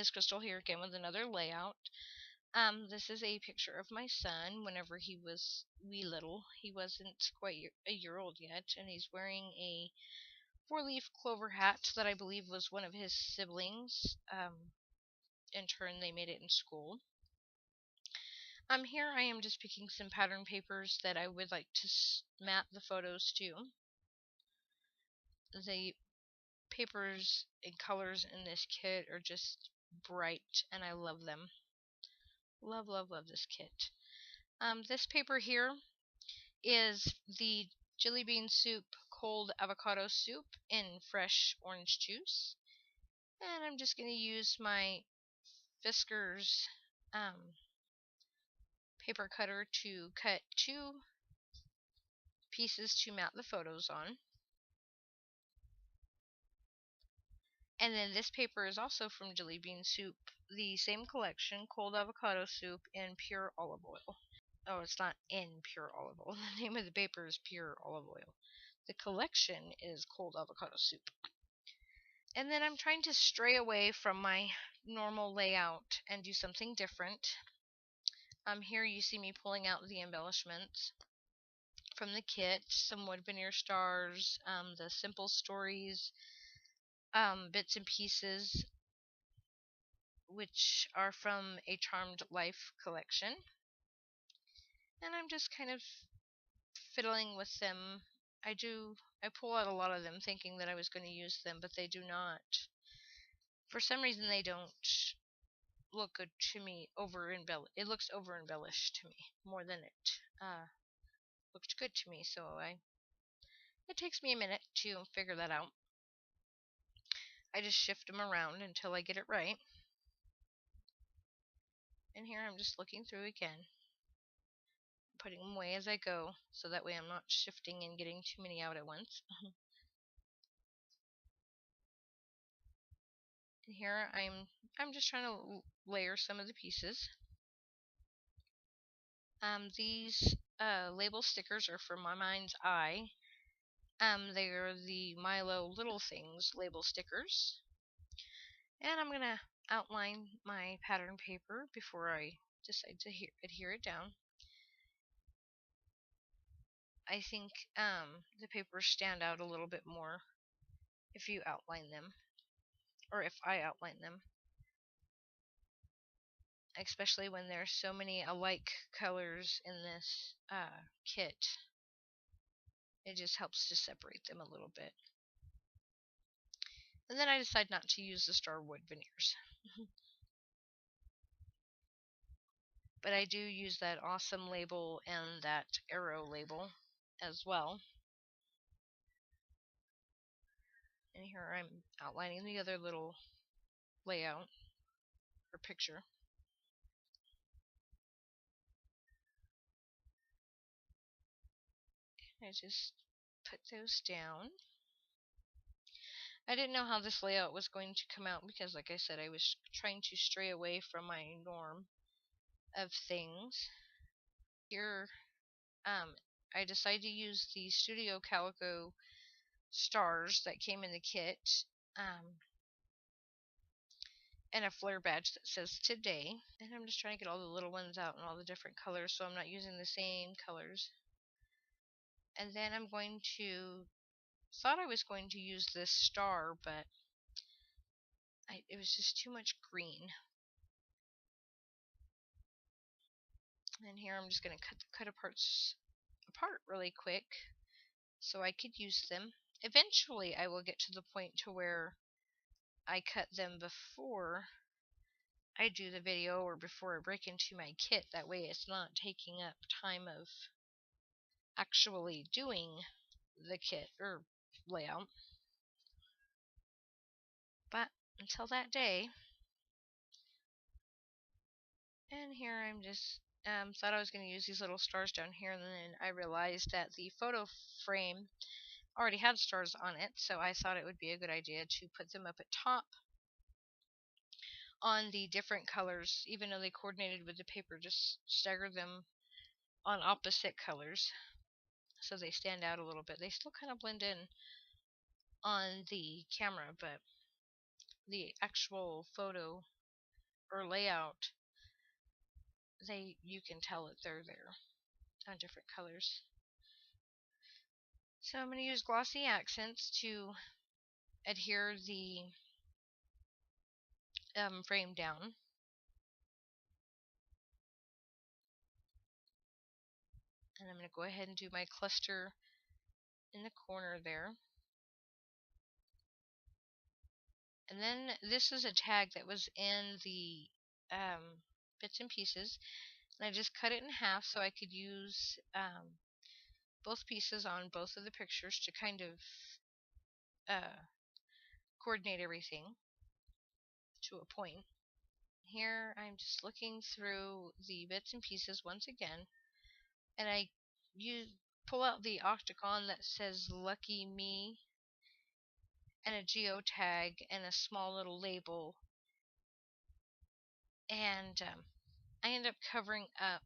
is Crystal here again with another layout. This is a picture of my son whenever he was wee little. He wasn't quite a year old yet, and he's wearing a four-leaf clover hat that I believe was one of his siblings. In turn, they made it in school. Here I am just picking some pattern papers that I would like to mat the photos to. The papers and colors in this kit are just bright, and I love them. Love, love, love this kit. This paper here is the jelly bean soup cold avocado soup in fresh orange juice. And I'm just going to use my Fiskars paper cutter to cut 2 pieces to mat the photos on. And then this paper is also from Jelly Bean Soup, the same collection, cold avocado soup in pure olive oil. Oh, it's not in pure olive oil. The name of the paper is pure olive oil. The collection is cold avocado soup. And then I'm trying to stray away from my normal layout and do something different. Here you see me pulling out the embellishments from the kit, some wood veneer stars, the simple stories, bits and pieces, which are from a Charmed Life collection. And I'm just kind of fiddling with them. I pull out a lot of them thinking that I was going to use them, but they do not. For some reason, they don't look good to me. It looks over embellished to me more than it looked good to me. So it takes me a minute to figure that out. I just shift them around until I get it right. And here I'm just looking through again, putting them away as I go, so that way I'm not shifting and getting too many out at once. And here I'm just trying to layer some of the pieces. These label stickers are from My Mind's Eye. They are the Milo Little Things label stickers. And I'm gonna outline my pattern paper before I decide to adhere it down. I think the papers stand out a little bit more if you outline them, or if I outline them, especially when there's so many alike colors in this kit. It just helps to separate them a little bit. And then I decide not to use the star wood veneers. But I do use that awesome label and that arrow label as well. And here I'm outlining the other little layout or picture. I just put those down. I didn't know how this layout was going to come out because, like I said, I was trying to stray away from my norm of things. Here, I decided to use the Studio Calico stars that came in the kit, and a flare badge that says today. And I'm just trying to get all the little ones out in all the different colors, so I'm not using the same colors. And then I'm going to, thought I was going to use this star, but it was just too much green. And here I'm just going to cut the cut parts apart really quick so I could use them. Eventually I will get to the point to where I cut them before I do the video or before I break into my kit. That way it's not taking up time of actually doing the kit or layout. But until that day, and here I'm just thought I was going to use these little stars down here, and then I realized that the photo frame already had stars on it, so I thought it would be a good idea to put them up at top on the different colors, even though they coordinated with the paper. Just stagger them on opposite colors so they stand out a little bit. They still kind of blend in on the camera, but the actual photo or layout, you can tell that they're there on different colors. So I'm going to use glossy accents to adhere the frame down. And I'm going to go ahead and do my cluster in the corner there. And then this is a tag that was in the bits and pieces. And I just cut it in half so I could use both pieces on both of the pictures to kind of coordinate everything to a point. Here I'm just looking through the bits and pieces once again, and I pull out the octagon that says Lucky Me and a geotag and a small little label, and I end up covering up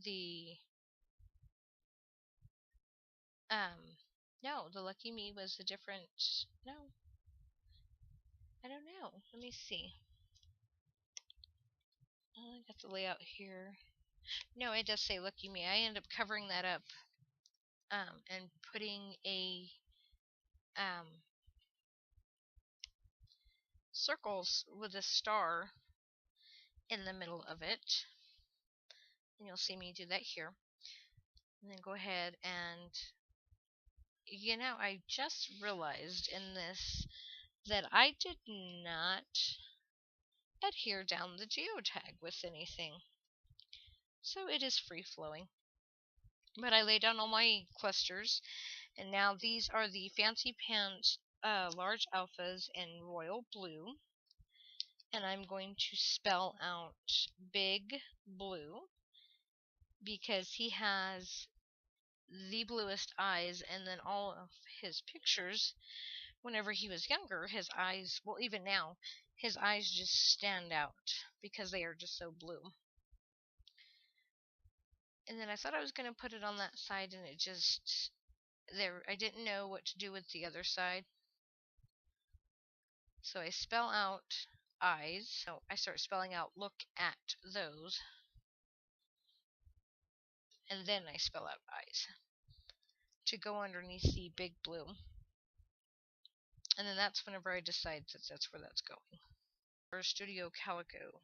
the no, the Lucky Me was a different, no, I don't know, let me see. I got the layout here. No, it does say Lucky Me. I end up covering that up and putting a circles with a star in the middle of it. And you'll see me do that here. And then go ahead and, I just realized in this that I did not adhere down the geotag with anything. So it is free flowing. But I laid down all my clusters, and now these are the Fancy Pants large alphas in royal blue. And I'm going to spell out Big Blue because he has the bluest eyes, and then all of his pictures, whenever he was younger, his eyes, well, even now, his eyes just stand out because they are just so blue. And then I thought I was going to put it on that side, and it just, I didn't know what to do with the other side. So I spell out eyes. So I start spelling out look at those. And then I spell out eyes to go underneath the big blue. And then that's whenever I decide that that's where that's going. Or Studio Calico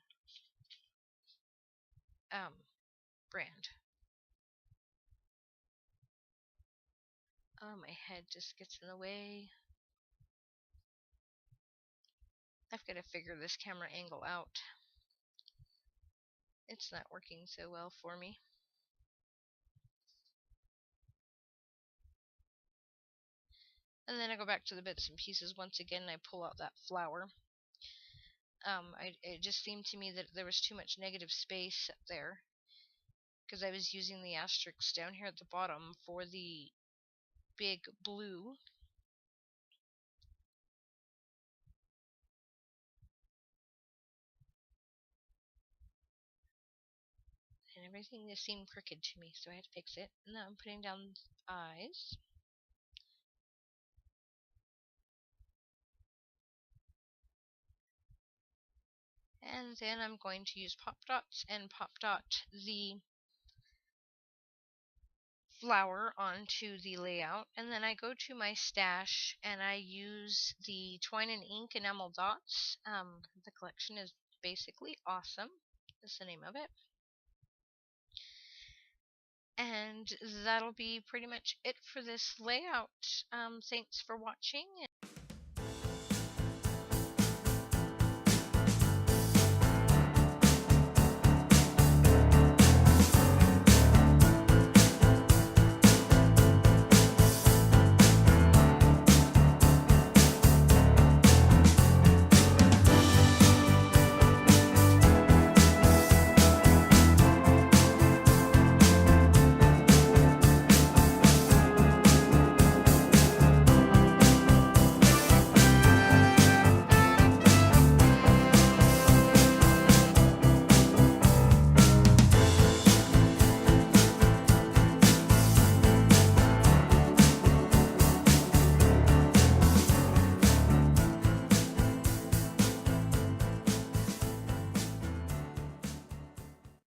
brand. Oh, my head just gets in the way. I've got to figure this camera angle out. It's not working so well for me. And then I go back to the bits and pieces once again, and I pull out that flower. It just seemed to me that there was too much negative space up there, because I was using the asterisks down here at the bottom for the big blue. And everything just seemed crooked to me, so I had to fix it. And now I'm putting down eyes. And then I'm going to use pop dots and pop dot the flower onto the layout. And then I go to my stash and I use the Twine and Ink enamel dots. The collection is basically awesome. That's the name of it. And that'll be pretty much it for this layout. Thanks for watching.